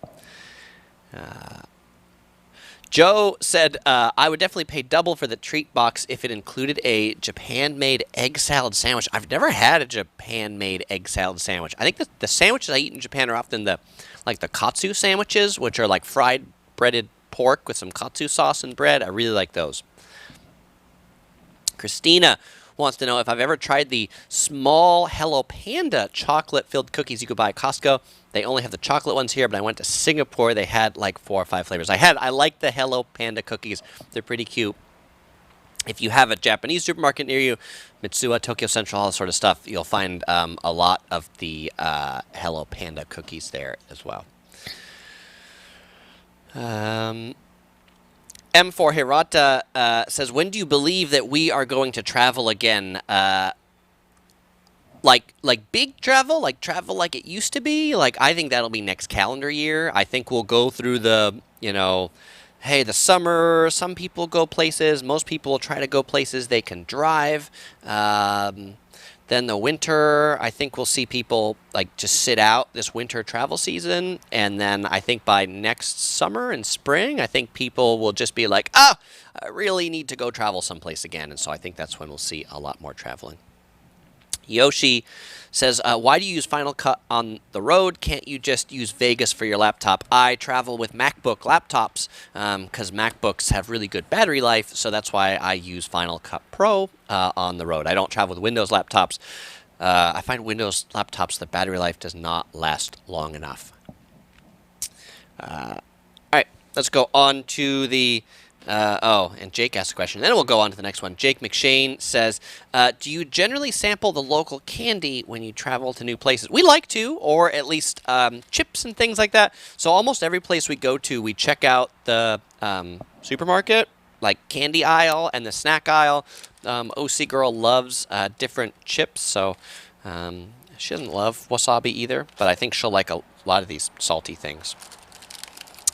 Joe said, I would definitely pay double for the treat box if it included a Japan-made egg salad sandwich. I've never had a Japan-made egg salad sandwich. I think the sandwiches I eat in Japan are often the katsu sandwiches, which are like fried breaded pork with some katsu sauce and bread. I really like those. Christina wants to know if I've ever tried the small Hello Panda chocolate-filled cookies you could buy at Costco. They only have the chocolate ones here, but I went to Singapore. They had like 4 or 5 flavors. I like the Hello Panda cookies. They're pretty cute. If you have a Japanese supermarket near you, Mitsuya, Tokyo Central, all that sort of stuff, you'll find a lot of the Hello Panda cookies there as well. M4 Hirata says, when do you believe that we are going to travel again? Like big travel, like travel like it used to be? Like, I think that'll be next calendar year. I think we'll go through the, hey, the summer, some people go places. Most people will try to go places they can drive. Then the winter, I think we'll see people like just sit out this winter travel season. And then I think by next summer and spring, I think people will just be like, I really need to go travel someplace again. And so I think that's when we'll see a lot more traveling. Yoshi says, why do you use Final Cut on the road? Can't you just use Vegas for your laptop? I travel with MacBook laptops because MacBooks have really good battery life, so that's why I use Final Cut Pro on the road. I don't travel with Windows laptops. I find Windows laptops, the battery life does not last long enough. All right, let's go on to the And Jake asked a question. Then we'll go on to the next one. Jake McShane says, do you generally sample the local candy when you travel to new places? We like to, or at least chips and things like that. So almost every place we go to, we check out the supermarket, like candy aisle and the snack aisle. OC Girl loves different chips, so she doesn't love wasabi either, but I think she'll like a lot of these salty things.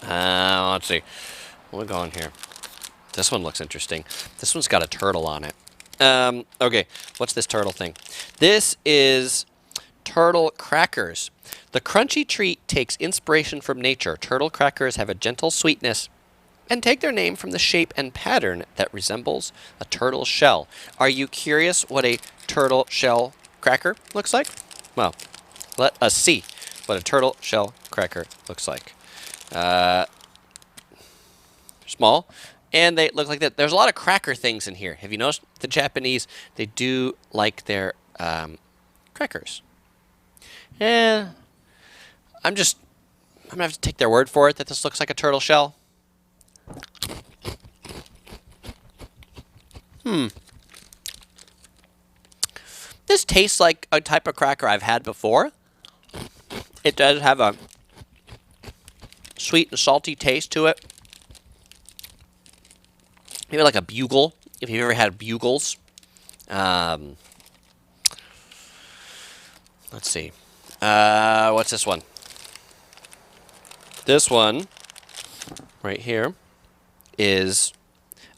Let's see. We'll go on here. This one looks interesting. This one's got a turtle on it. Okay, what's this turtle thing? This is turtle crackers. The crunchy treat takes inspiration from nature. Turtle crackers have a gentle sweetness and take their name from the shape and pattern that resembles a turtle shell. Are you curious what a turtle shell cracker looks like? Well, let us see what a turtle shell cracker looks like. Small, and they look like that. There's a lot of cracker things in here. Have you noticed the Japanese? They do like their crackers. Yeah, I'm gonna have to take their word for it that this looks like a turtle shell. This tastes like a type of cracker I've had before. It does have a sweet and salty taste to it. Maybe like a bugle, if you've ever had bugles. Let's see. What's this one? This one right here is,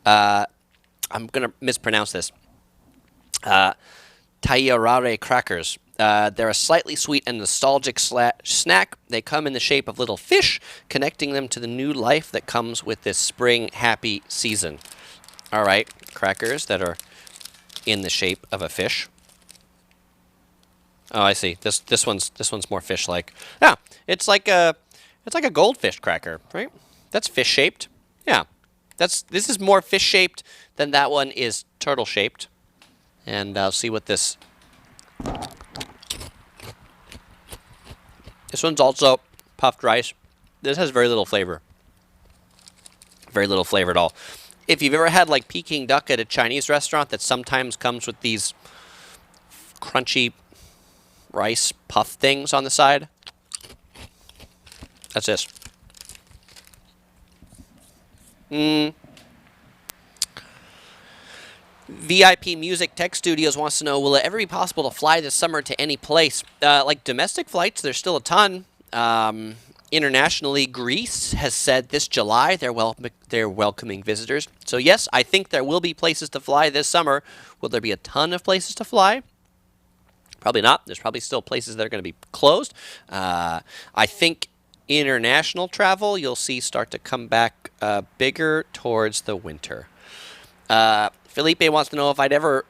I'm going to mispronounce this, Taiyarare crackers. They're a slightly sweet and nostalgic snack. They come in the shape of little fish, connecting them to the new life that comes with this spring happy season. All right, crackers that are in the shape of a fish. Oh, I see. This one's more fish-like. Yeah, it's like a goldfish cracker, right? That's fish-shaped. Yeah, this is more fish-shaped than that one is turtle-shaped. And I'll see what this. This one's also puffed rice. This has very little flavor. Very little flavor at all. If you've ever had like Peking duck at a Chinese restaurant that sometimes comes with these crunchy rice puff things on the side, that's this. VIP Music Tech Studios wants to know, will it ever be possible to fly this summer to any place? Like domestic flights, there's still a ton. Internationally, Greece has said this July they're welcoming visitors. So yes, I think there will be places to fly this summer. Will there be a ton of places to fly? Probably not. There's probably still places that are going to be closed. I think international travel you'll see start to come back bigger towards the winter. Felipe wants to know if I'd ever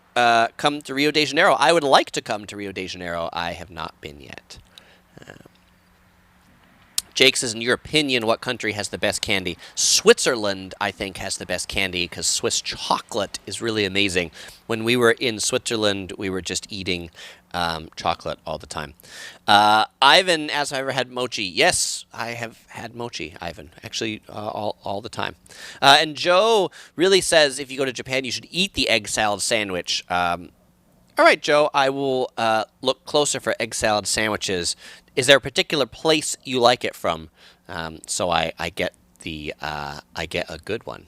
come to Rio de Janeiro. I would like to come to Rio de Janeiro. I have not been yet. Jake says, in your opinion, what country has the best candy? Switzerland, I think, has the best candy because Swiss chocolate is really amazing. When we were in Switzerland, we were just eating chocolate all the time. Ivan asks, have I ever had mochi? Yes, I have had mochi, Ivan. Actually, all the time. And Joe really says, if you go to Japan, you should eat the egg salad sandwich. All right, Joe, I will look closer for egg salad sandwiches. Is there a particular place you like it from? So I get a good one.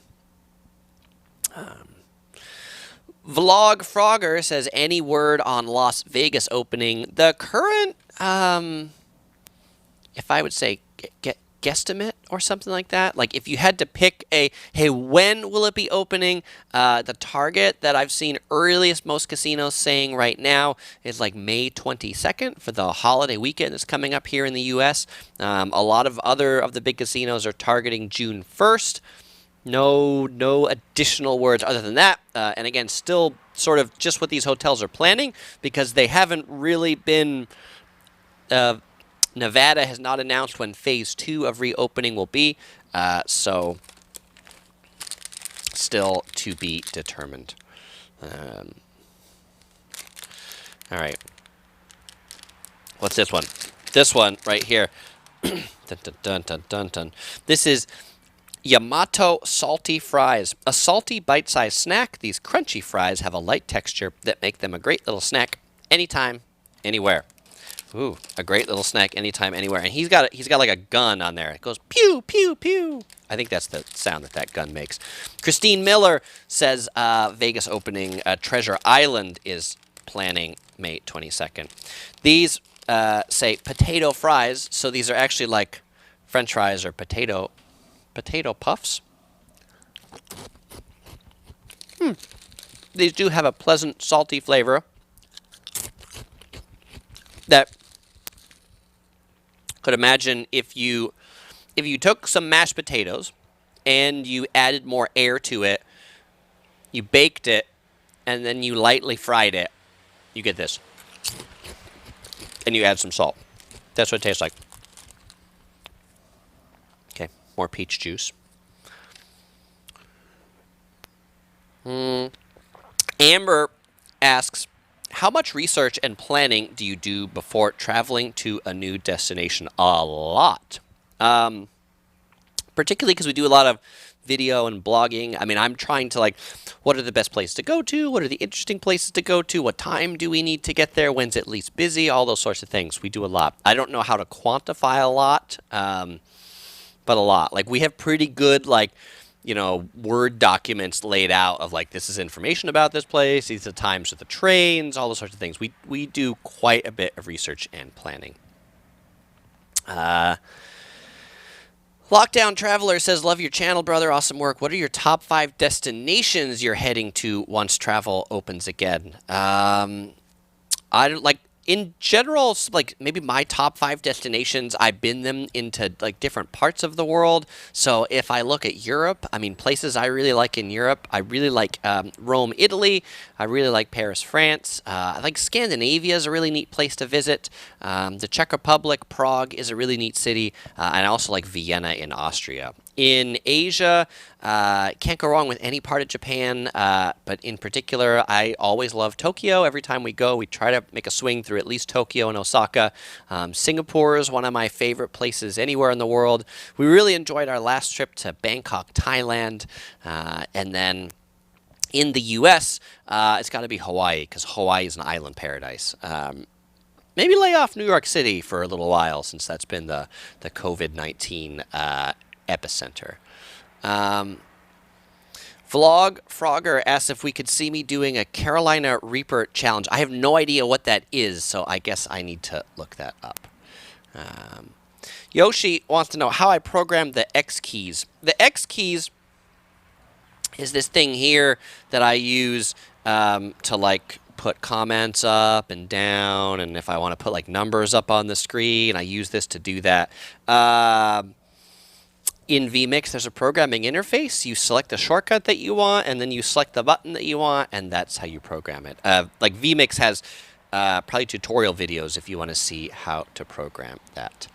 Vlog Frogger says, any word on Las Vegas opening? The current, if I would say guesstimate or something like that, like if you had to pick hey, when will it be opening? The target that I've seen earliest most casinos saying right now is like May 22nd for the holiday weekend that's coming up here in the U.S. A lot of other of the big casinos are targeting June 1st. No additional words other than that. And again, still sort of just what these hotels are planning because they haven't really been. Nevada has not announced when Phase 2 of reopening will be, so still to be determined. All right. What's this one? This one right here. Dun, dun, dun, dun, dun, dun. This is Yamato salty fries. A salty bite-sized snack. These crunchy fries have a light texture that make them a great little snack anytime, anywhere. Ooh, a great little snack anytime, anywhere. And he's got like a gun on there. It goes pew, pew, pew. I think that's the sound that gun makes. Christine Miller says Vegas opening Treasure Island is planning May 22nd. These say potato fries, so these are actually like French fries or potato puffs. These do have a pleasant salty flavor that could imagine if you took some mashed potatoes and you added more air to it, you baked it, and then you lightly fried it, you get this. And you add some salt. That's what it tastes like. Okay, more peach juice. Amber asks, how much research and planning do you do before traveling to a new destination? A lot. Particularly because we do a lot of video and blogging. I mean, I'm trying to what are the best places to go to? What are the interesting places to go to? What time do we need to get there? When's it least busy? All those sorts of things. We do a lot. I don't know how to quantify a lot, but a lot. We have pretty good, Word documents laid out of this is information about this place, these are the times of the trains, all those sorts of things. We do quite a bit of research and planning. Lockdown Traveler says, love your channel, brother. Awesome work. What are your top 5 destinations you're heading to once travel opens again? In general, maybe my top 5 destinations, I've been them into different parts of the world. So if I look at Europe, I mean, places I really like in Europe, I really like Rome, Italy. I really like Paris, France. I like Scandinavia is a really neat place to visit. The Czech Republic, Prague is a really neat city. And I also like Vienna in Austria. In Asia, can't go wrong with any part of Japan, but in particular, I always love Tokyo. Every time we go, we try to make a swing through at least Tokyo and Osaka. Singapore is one of my favorite places anywhere in the world. We really enjoyed our last trip to Bangkok, Thailand, and then in the U.S., it's got to be Hawaii, because Hawaii is an island paradise. Maybe lay off New York City for a little while, since that's been the COVID-19 epicenter. Vlog Frogger asks if we could see me doing a Carolina Reaper challenge. I have no idea what that is, so I guess I need to look that up. Yoshi wants to know how I program the X keys. The X keys is this thing here that I use to put comments up and down, and if I want to put numbers up on the screen, I use this to do that. In vMix, there's a programming interface. You select the shortcut that you want, and then you select the button that you want, and that's how you program it. vMix has probably tutorial videos if you want to see how to program that.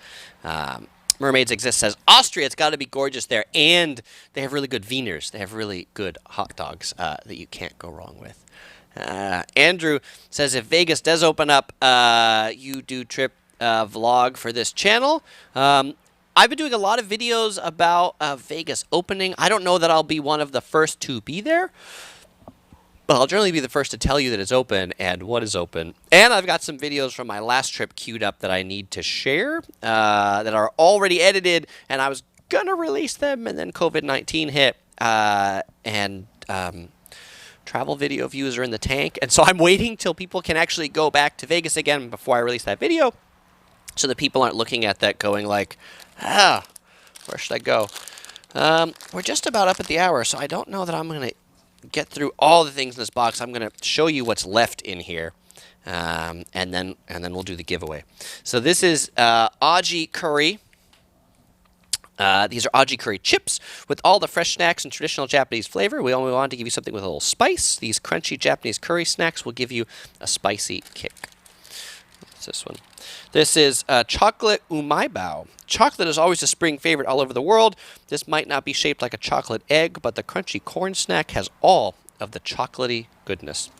Mermaids Exist says, Austria, it's got to be gorgeous there, and they have really good wieners. They have really good hot dogs that you can't go wrong with. Andrew says, if Vegas does open up, you do trip vlog for this channel. I've been doing a lot of videos about Vegas opening. I don't know that I'll be one of the first to be there, but I'll generally be the first to tell you that it's open and what is open. And I've got some videos from my last trip queued up that I need to share that are already edited, and I was going to release them, and then COVID-19 hit, and travel video views are in the tank. And so I'm waiting till people can actually go back to Vegas again before I release that video, so that people aren't looking at that going where should I go? We're just about up at the hour, so I don't know that I'm going to get through all the things in this box. I'm going to show you what's left in here, and then we'll do the giveaway. So this is Aji curry. These are Aji curry chips with all the fresh snacks and traditional Japanese flavor. We only wanted to give you something with a little spice. These crunchy Japanese curry snacks will give you a spicy kick. What's this one? This is chocolate umaibao. Chocolate is always a spring favorite all over the world. This might not be shaped like a chocolate egg, but the crunchy corn snack has all of the chocolatey goodness.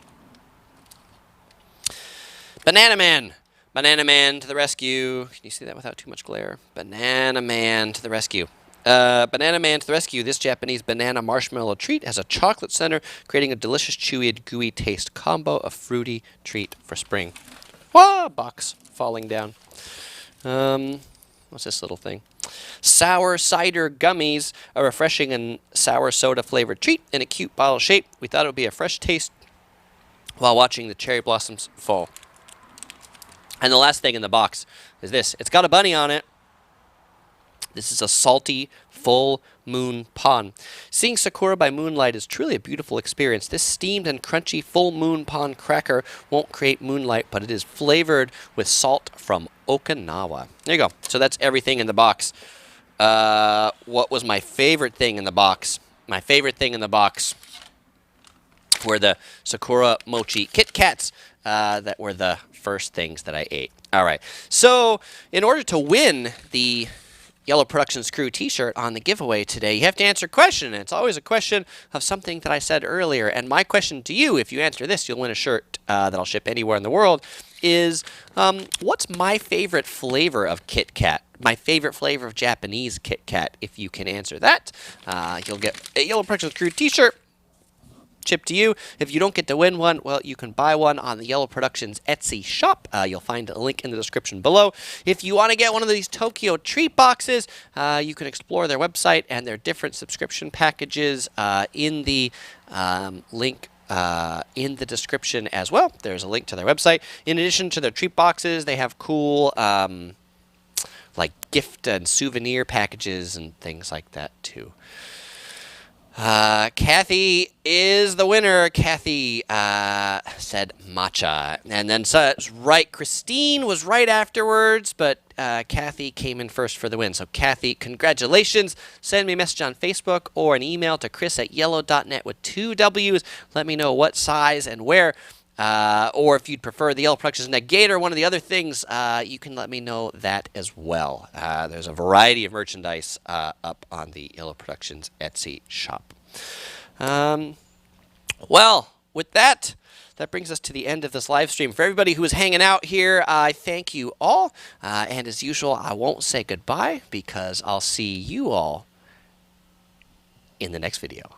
Banana Man. Banana Man to the rescue. Can you see that without too much glare? Banana Man to the rescue. Banana Man to the rescue. This Japanese banana marshmallow treat has a chocolate center, creating a delicious, chewy, and gooey taste combo. A fruity treat for spring. Wah! Box falling down. What's this little thing? Sour cider gummies, a refreshing and sour soda flavored treat in a cute bottle shape. We thought it would be a fresh taste while watching the cherry blossoms fall. And the last thing in the box is this. It's got a bunny on it. This is a salty, full moon pond. Seeing Sakura by moonlight is truly a beautiful experience. This steamed and crunchy full moon pond cracker won't create moonlight, but it is flavored with salt from Okinawa. There you go. So that's everything in the box. What was my favorite thing in the box? My favorite thing in the box were the Sakura Mochi Kit Kats that were the first things that I ate. All right. So in order to win the Yellow Productions Crew t-shirt on the giveaway today, you have to answer a question. And it's always a question of something that I said earlier. And my question to you, if you answer this, you'll win a shirt that I'll ship anywhere in the world, is what's my favorite flavor of Kit Kat? My favorite flavor of Japanese Kit Kat. If you can answer that, you'll get a Yellow Productions Crew t-shirt shipped to you. If you don't get to win one, well, you can buy one on the Yellow Productions Etsy shop. You'll find a link in the description below. If you want to get one of these Tokyo treat boxes, you can explore their website and their different subscription packages in the link in the description as well. There's a link to their website. In addition to their treat boxes, they have cool like gift and souvenir packages and things like that too. Kathy is the winner. Kathy said matcha. And then right, Christine was right afterwards, but Kathy came in first for the win. So Kathy, congratulations. Send me a message on Facebook or an email to chris@yellow.net with 2 W's. Let me know what size and where. Or if you'd prefer the Yellow Productions Negator, one of the other things, you can let me know that as well. There's a variety of merchandise up on the Yellow Productions Etsy shop. Well, with that, that brings us to the end of this live stream. For everybody who is hanging out here, I thank you all. And as usual, I won't say goodbye because I'll see you all in the next video.